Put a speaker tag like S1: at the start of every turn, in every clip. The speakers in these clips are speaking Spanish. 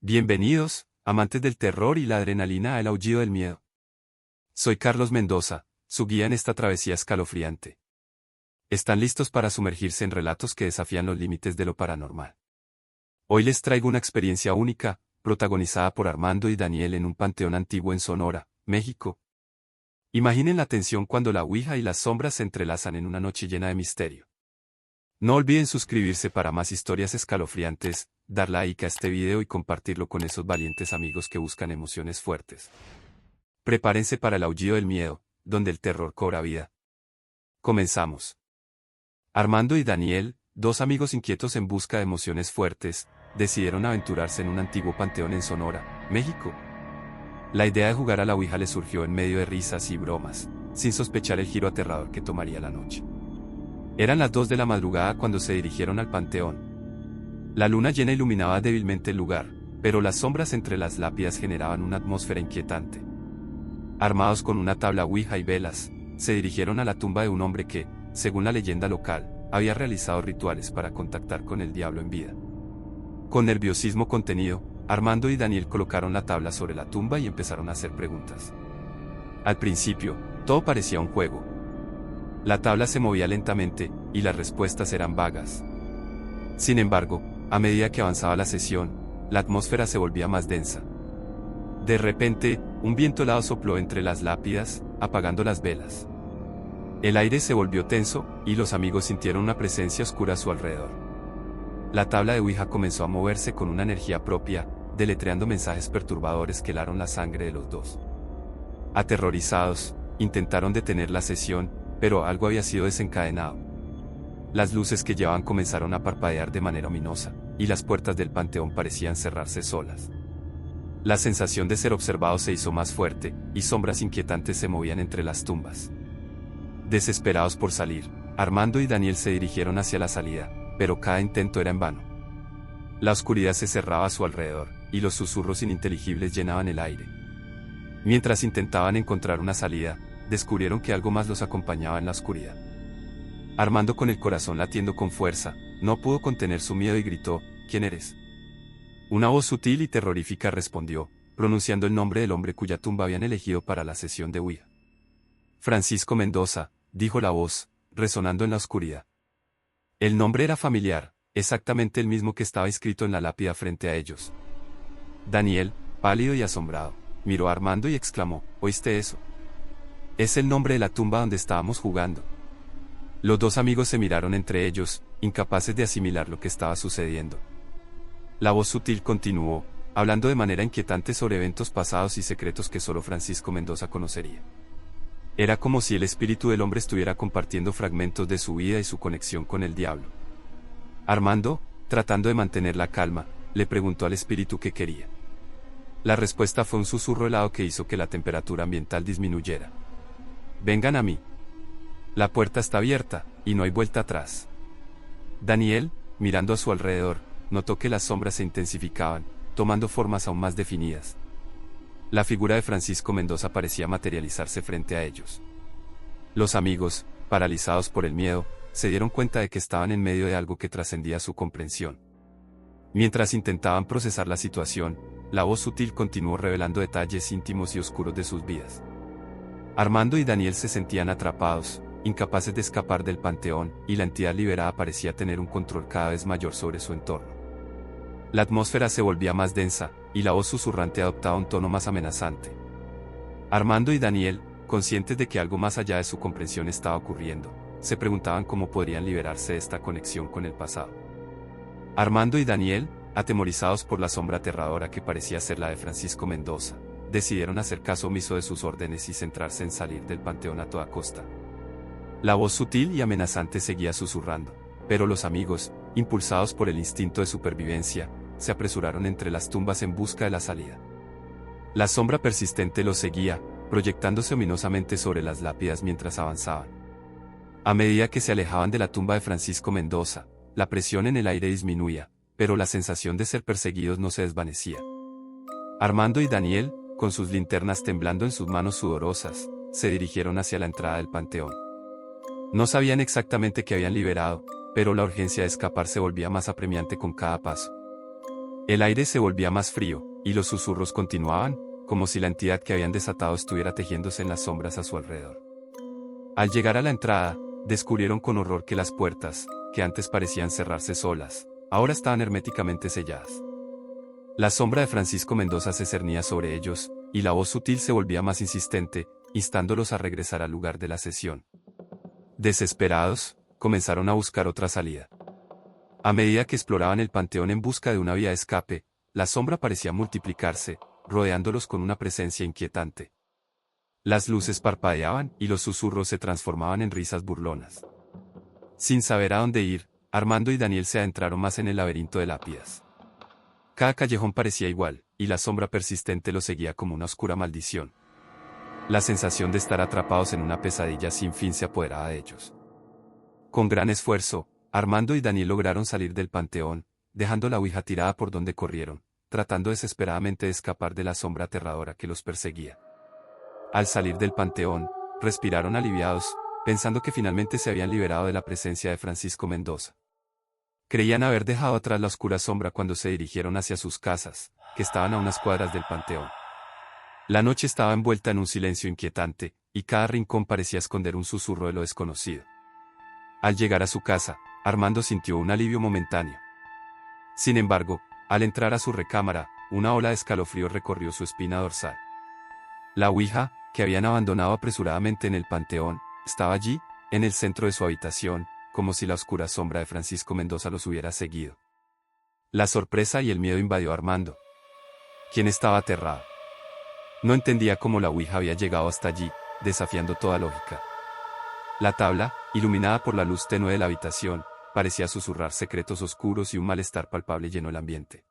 S1: Bienvenidos, amantes del terror y la adrenalina al aullido del miedo. Soy Carlos Mendoza, su guía en esta travesía escalofriante. ¿Están listos para sumergirse en relatos que desafían los límites de lo paranormal? Hoy les traigo una experiencia única, protagonizada por Armando y Daniel en un panteón antiguo en Sonora, México. Imaginen la tensión cuando la ouija y las sombras se entrelazan en una noche llena de misterio. No olviden suscribirse para más historias escalofriantes, dar like a este video y compartirlo con esos valientes amigos que buscan emociones fuertes. Prepárense para el aullido del miedo, donde el terror cobra vida. Comenzamos. Armando y Daniel, dos amigos inquietos en busca de emociones fuertes, decidieron aventurarse en un antiguo panteón en Sonora, México. La idea de jugar a la ouija les surgió en medio de risas y bromas, sin sospechar el giro aterrador que tomaría la noche. Eran las 2 de la madrugada cuando se dirigieron al panteón. La luna llena iluminaba débilmente el lugar, pero las sombras entre las lápidas generaban una atmósfera inquietante. Armados con una tabla ouija y velas, se dirigieron a la tumba de un hombre que, según la leyenda local, había realizado rituales para contactar con el diablo en vida. Con nerviosismo contenido, Armando y Daniel colocaron la tabla sobre la tumba y empezaron a hacer preguntas. Al principio, todo parecía un juego. La tabla se movía lentamente, y las respuestas eran vagas. Sin embargo, a medida que avanzaba la sesión, la atmósfera se volvía más densa. De repente, un viento helado sopló entre las lápidas, apagando las velas. El aire se volvió tenso, y los amigos sintieron una presencia oscura a su alrededor. La tabla de ouija comenzó a moverse con una energía propia, deletreando mensajes perturbadores que helaron la sangre de los dos. Aterrorizados, intentaron detener la sesión, pero algo había sido desencadenado. Las luces que llevaban comenzaron a parpadear de manera ominosa, y las puertas del panteón parecían cerrarse solas. La sensación de ser observado se hizo más fuerte, y sombras inquietantes se movían entre las tumbas. Desesperados por salir, Armando y Daniel se dirigieron hacia la salida, pero cada intento era en vano. La oscuridad se cerraba a su alrededor, y los susurros ininteligibles llenaban el aire. Mientras intentaban encontrar una salida, descubrieron que algo más los acompañaba en la oscuridad. Armando, con el corazón latiendo con fuerza, no pudo contener su miedo y gritó: ¿Quién eres? Una voz sutil y terrorífica respondió, pronunciando el nombre del hombre cuya tumba habían elegido para la sesión de ouija. Francisco Mendoza, dijo la voz, resonando en la oscuridad. El nombre era familiar, exactamente el mismo que estaba escrito en la lápida frente a ellos. Daniel, pálido y asombrado, miró a Armando y exclamó: ¿Oíste eso? Es el nombre de la tumba donde estábamos jugando. Los dos amigos se miraron entre ellos, incapaces de asimilar lo que estaba sucediendo. La voz sutil continuó, hablando de manera inquietante sobre eventos pasados y secretos que solo Francisco Mendoza conocería. Era como si el espíritu del hombre estuviera compartiendo fragmentos de su vida y su conexión con el diablo. Armando, tratando de mantener la calma, le preguntó al espíritu qué quería. La respuesta fue un susurro helado que hizo que la temperatura ambiental disminuyera. Vengan a mí. La puerta está abierta, y no hay vuelta atrás. Daniel, mirando a su alrededor, notó que las sombras se intensificaban, tomando formas aún más definidas. La figura de Francisco Mendoza parecía materializarse frente a ellos. Los amigos, paralizados por el miedo, se dieron cuenta de que estaban en medio de algo que trascendía su comprensión. Mientras intentaban procesar la situación, la voz sutil continuó revelando detalles íntimos y oscuros de sus vidas. Armando y Daniel se sentían atrapados, incapaces de escapar del panteón, y la entidad liberada parecía tener un control cada vez mayor sobre su entorno. La atmósfera se volvía más densa, y la voz susurrante adoptaba un tono más amenazante. Armando y Daniel, conscientes de que algo más allá de su comprensión estaba ocurriendo, se preguntaban cómo podrían liberarse de esta conexión con el pasado. Armando y Daniel, atemorizados por la sombra aterradora que parecía ser la de Francisco Mendoza, decidieron hacer caso omiso de sus órdenes y centrarse en salir del panteón a toda costa. La voz sutil y amenazante seguía susurrando, pero los amigos, impulsados por el instinto de supervivencia, se apresuraron entre las tumbas en busca de la salida. La sombra persistente los seguía, proyectándose ominosamente sobre las lápidas mientras avanzaban. A medida que se alejaban de la tumba de Francisco Mendoza, la presión en el aire disminuía, pero la sensación de ser perseguidos no se desvanecía. Armando y Daniel, con sus linternas temblando en sus manos sudorosas, se dirigieron hacia la entrada del panteón. No sabían exactamente qué habían liberado, pero la urgencia de escapar se volvía más apremiante con cada paso. El aire se volvía más frío, y los susurros continuaban, como si la entidad que habían desatado estuviera tejiéndose en las sombras a su alrededor. Al llegar a la entrada, descubrieron con horror que las puertas, que antes parecían cerrarse solas, ahora estaban herméticamente selladas. La sombra de Francisco Mendoza se cernía sobre ellos, y la voz sutil se volvía más insistente, instándolos a regresar al lugar de la sesión. Desesperados, comenzaron a buscar otra salida. A medida que exploraban el panteón en busca de una vía de escape, la sombra parecía multiplicarse, rodeándolos con una presencia inquietante. Las luces parpadeaban y los susurros se transformaban en risas burlonas. Sin saber a dónde ir, Armando y Daniel se adentraron más en el laberinto de lápidas. Cada callejón parecía igual, y la sombra persistente los seguía como una oscura maldición. La sensación de estar atrapados en una pesadilla sin fin se apoderaba de ellos. Con gran esfuerzo, Armando y Daniel lograron salir del panteón, dejando la ouija tirada por donde corrieron, tratando desesperadamente de escapar de la sombra aterradora que los perseguía. Al salir del panteón, respiraron aliviados, pensando que finalmente se habían liberado de la presencia de Francisco Mendoza. Creían haber dejado atrás la oscura sombra cuando se dirigieron hacia sus casas, que estaban a unas cuadras del panteón. La noche estaba envuelta en un silencio inquietante, y cada rincón parecía esconder un susurro de lo desconocido. Al llegar a su casa, Armando sintió un alivio momentáneo. Sin embargo, al entrar a su recámara, una ola de escalofrío recorrió su espina dorsal. La ouija, que habían abandonado apresuradamente en el panteón, estaba allí, en el centro de su habitación, como si la oscura sombra de Francisco Mendoza los hubiera seguido. La sorpresa y el miedo invadió a Armando, quien estaba aterrado. No entendía cómo la ouija había llegado hasta allí, desafiando toda lógica. La tabla, iluminada por la luz tenue de la habitación, parecía susurrar secretos oscuros y un malestar palpable llenó el ambiente.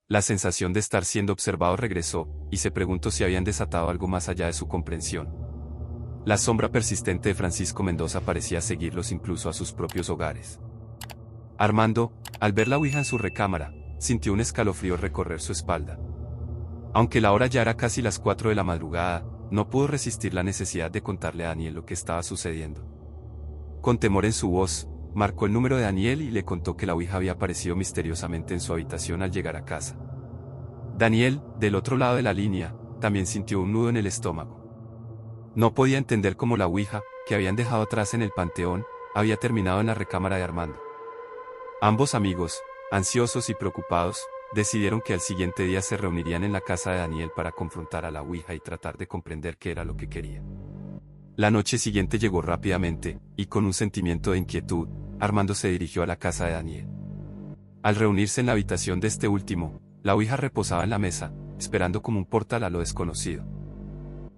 S1: La sensación de estar siendo observado regresó, y se preguntó si habían desatado algo más allá de su comprensión. La sombra persistente de Francisco Mendoza parecía seguirlos incluso a sus propios hogares. Armando, al ver la ouija en su recámara, sintió un escalofrío recorrer su espalda. Aunque la hora ya era casi las 4 de la madrugada, no pudo resistir la necesidad de contarle a Daniel lo que estaba sucediendo. Con temor en su voz, marcó el número de Daniel y le contó que la ouija había aparecido misteriosamente en su habitación al llegar a casa. Daniel, del otro lado de la línea, también sintió un nudo en el estómago. No podía entender cómo la ouija, que habían dejado atrás en el panteón, había terminado en la recámara de Armando. Ambos amigos, ansiosos y preocupados, decidieron que al siguiente día se reunirían en la casa de Daniel para confrontar a la ouija y tratar de comprender qué era lo que quería. La noche siguiente llegó rápidamente, y con un sentimiento de inquietud, Armando se dirigió a la casa de Daniel. Al reunirse en la habitación de este último, la ouija reposaba en la mesa, esperando como un portal a lo desconocido.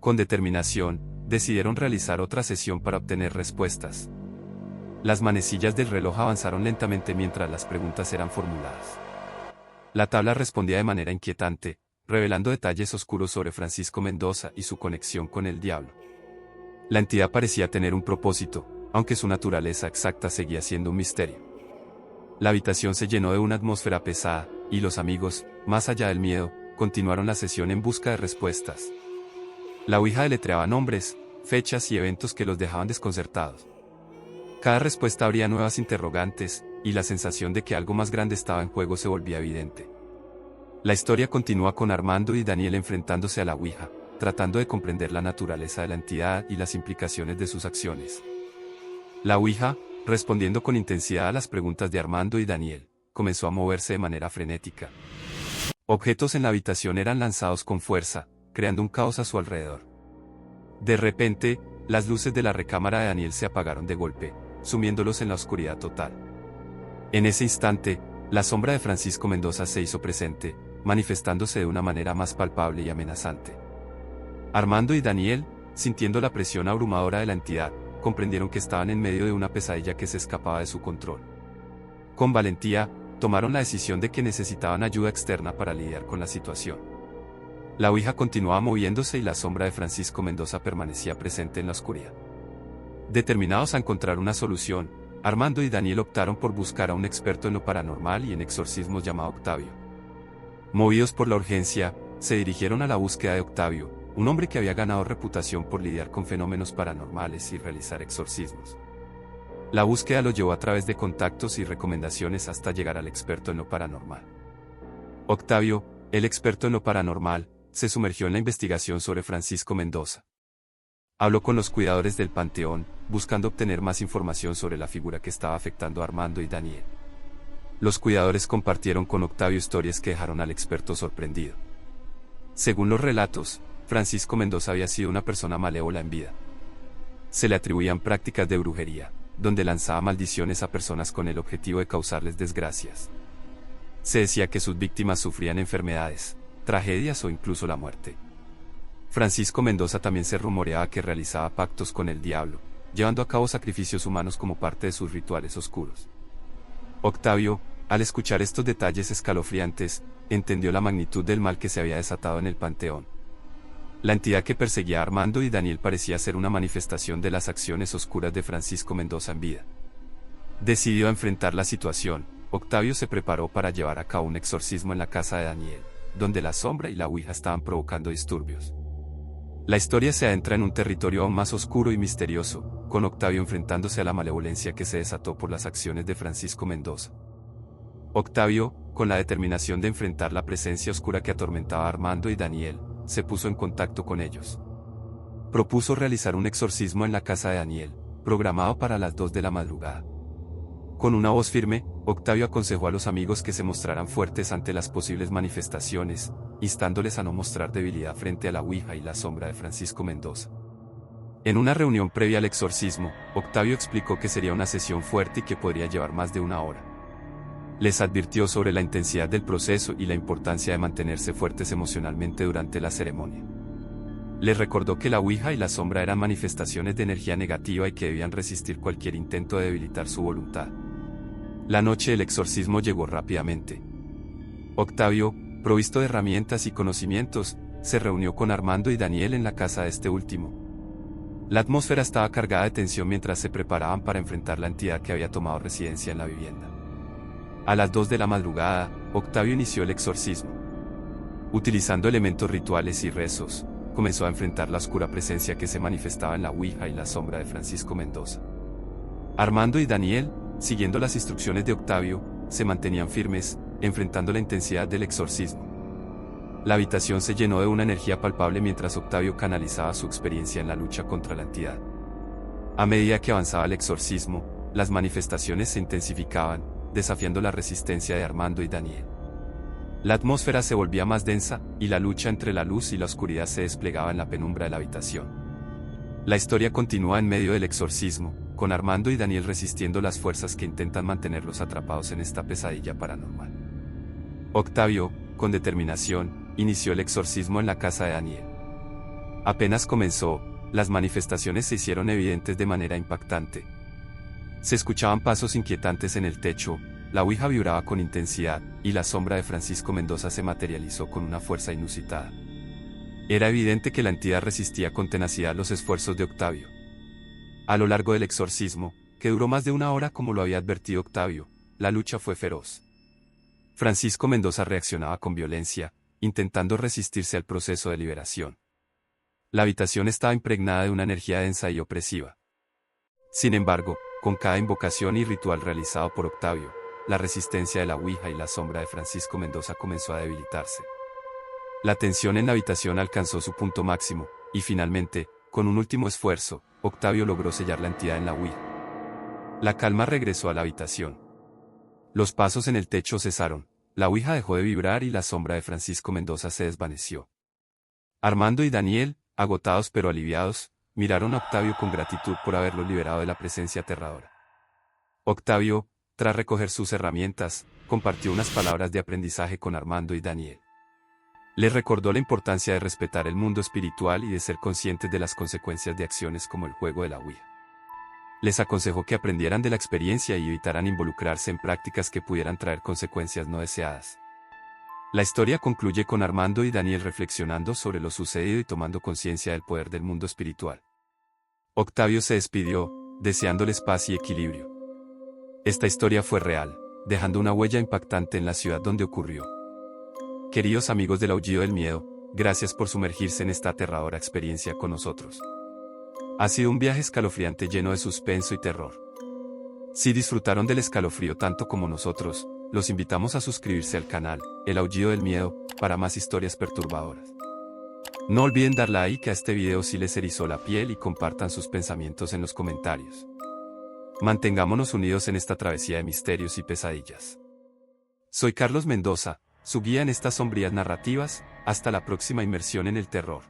S1: Con determinación, decidieron realizar otra sesión para obtener respuestas. Las manecillas del reloj avanzaron lentamente mientras las preguntas eran formuladas. La tabla respondía de manera inquietante, revelando detalles oscuros sobre Francisco Mendoza y su conexión con el diablo. La entidad parecía tener un propósito, aunque su naturaleza exacta seguía siendo un misterio. La habitación se llenó de una atmósfera pesada, y los amigos, más allá del miedo, continuaron la sesión en busca de respuestas. La ouija deletreaba nombres, fechas y eventos que los dejaban desconcertados. Cada respuesta abría nuevas interrogantes, y la sensación de que algo más grande estaba en juego se volvía evidente. La historia continúa con Armando y Daniel enfrentándose a la ouija, tratando de comprender la naturaleza de la entidad y las implicaciones de sus acciones. La ouija, respondiendo con intensidad a las preguntas de Armando y Daniel, comenzó a moverse de manera frenética. Objetos en la habitación eran lanzados con fuerza, creando un caos a su alrededor. De repente, las luces de la recámara de Daniel se apagaron de golpe, sumiéndolos en la oscuridad total. En ese instante, la sombra de Francisco Mendoza se hizo presente, manifestándose de una manera más palpable y amenazante. Armando y Daniel, sintiendo la presión abrumadora de la entidad, comprendieron que estaban en medio de una pesadilla que se escapaba de su control. Con valentía, tomaron la decisión de que necesitaban ayuda externa para lidiar con la situación. La ouija continuaba moviéndose y la sombra de Francisco Mendoza permanecía presente en la oscuridad. Determinados a encontrar una solución, Armando y Daniel optaron por buscar a un experto en lo paranormal y en exorcismos llamado Octavio. Movidos por la urgencia, se dirigieron a la búsqueda de Octavio, un hombre que había ganado reputación por lidiar con fenómenos paranormales y realizar exorcismos. La búsqueda lo llevó a través de contactos y recomendaciones hasta llegar al experto en lo paranormal. Octavio, el experto en lo paranormal, se sumergió en la investigación sobre Francisco Mendoza. Habló con los cuidadores del panteón, buscando obtener más información sobre la figura que estaba afectando a Armando y Daniel. Los cuidadores compartieron con Octavio historias que dejaron al experto sorprendido. Según los relatos, Francisco Mendoza había sido una persona malévola en vida. Se le atribuían prácticas de brujería, donde lanzaba maldiciones a personas con el objetivo de causarles desgracias. Se decía que sus víctimas sufrían enfermedades, tragedias o incluso la muerte. Francisco Mendoza también se rumoreaba que realizaba pactos con el diablo, llevando a cabo sacrificios humanos como parte de sus rituales oscuros. Octavio, al escuchar estos detalles escalofriantes, entendió la magnitud del mal que se había desatado en el panteón. La entidad que perseguía a Armando y Daniel parecía ser una manifestación de las acciones oscuras de Francisco Mendoza en vida. Decidido a enfrentar la situación, Octavio se preparó para llevar a cabo un exorcismo en la casa de Daniel, donde la sombra y la ouija estaban provocando disturbios. La historia se adentra en un territorio aún más oscuro y misterioso, con Octavio enfrentándose a la malevolencia que se desató por las acciones de Francisco Mendoza. Octavio, con la determinación de enfrentar la presencia oscura que atormentaba a Armando y Daniel, se puso en contacto con ellos. Propuso realizar un exorcismo en la casa de Daniel, programado para las 2 de la madrugada. Con una voz firme, Octavio aconsejó a los amigos que se mostraran fuertes ante las posibles manifestaciones, instándoles a no mostrar debilidad frente a la ouija y la sombra de Francisco Mendoza. En una reunión previa al exorcismo, Octavio explicó que sería una sesión fuerte y que podría llevar más de 1 hora. Les advirtió sobre la intensidad del proceso y la importancia de mantenerse fuertes emocionalmente durante la ceremonia. Les recordó que la ouija y la sombra eran manifestaciones de energía negativa y que debían resistir cualquier intento de debilitar su voluntad. La noche del exorcismo llegó rápidamente. Octavio, provisto de herramientas y conocimientos, se reunió con Armando y Daniel en la casa de este último. La atmósfera estaba cargada de tensión mientras se preparaban para enfrentar la entidad que había tomado residencia en la vivienda. A las 2 de la madrugada, Octavio inició el exorcismo. Utilizando elementos rituales y rezos, comenzó a enfrentar la oscura presencia que se manifestaba en la ouija y la sombra de Francisco Mendoza. Armando y Daniel, siguiendo las instrucciones de Octavio, se mantenían firmes, enfrentando la intensidad del exorcismo. La habitación se llenó de una energía palpable mientras Octavio canalizaba su experiencia en la lucha contra la entidad. A medida que avanzaba el exorcismo, las manifestaciones se intensificaban, desafiando la resistencia de Armando y Daniel. La atmósfera se volvía más densa, y la lucha entre la luz y la oscuridad se desplegaba en la penumbra de la habitación. La historia continúa en medio del exorcismo, con Armando y Daniel resistiendo las fuerzas que intentan mantenerlos atrapados en esta pesadilla paranormal. Octavio, con determinación, inició el exorcismo en la casa de Daniel. Apenas comenzó, las manifestaciones se hicieron evidentes de manera impactante. Se escuchaban pasos inquietantes en el techo, la ouija vibraba con intensidad, y la sombra de Francisco Mendoza se materializó con una fuerza inusitada. Era evidente que la entidad resistía con tenacidad los esfuerzos de Octavio. A lo largo del exorcismo, que duró más de 1 hora como lo había advertido Octavio, la lucha fue feroz. Francisco Mendoza reaccionaba con violencia, intentando resistirse al proceso de liberación. La habitación estaba impregnada de una energía densa y opresiva. Sin embargo, con cada invocación y ritual realizado por Octavio, la resistencia de la ouija y la sombra de Francisco Mendoza comenzó a debilitarse. La tensión en la habitación alcanzó su punto máximo, y finalmente, con un último esfuerzo, Octavio logró sellar la entidad en la ouija. La calma regresó a la habitación. Los pasos en el techo cesaron, la ouija dejó de vibrar y la sombra de Francisco Mendoza se desvaneció. Armando y Daniel, agotados pero aliviados, miraron a Octavio con gratitud por haberlos liberado de la presencia aterradora. Octavio, tras recoger sus herramientas, compartió unas palabras de aprendizaje con Armando y Daniel. Les recordó la importancia de respetar el mundo espiritual y de ser conscientes de las consecuencias de acciones como el juego de la ouija. Les aconsejó que aprendieran de la experiencia y evitaran involucrarse en prácticas que pudieran traer consecuencias no deseadas. La historia concluye con Armando y Daniel reflexionando sobre lo sucedido y tomando conciencia del poder del mundo espiritual. Octavio se despidió, deseándoles paz y equilibrio. Esta historia fue real, dejando una huella impactante en la ciudad donde ocurrió. Queridos amigos del Aullido del Miedo, gracias por sumergirse en esta aterradora experiencia con nosotros. Ha sido un viaje escalofriante lleno de suspenso y terror. Si disfrutaron del escalofrío tanto como nosotros, los invitamos a suscribirse al canal, El Aullido del Miedo, para más historias perturbadoras. No olviden dar like a este video si les erizó la piel y compartan sus pensamientos en los comentarios. Mantengámonos unidos en esta travesía de misterios y pesadillas. Soy Carlos Mendoza, su guía en estas sombrías narrativas. Hasta la próxima inmersión en el terror.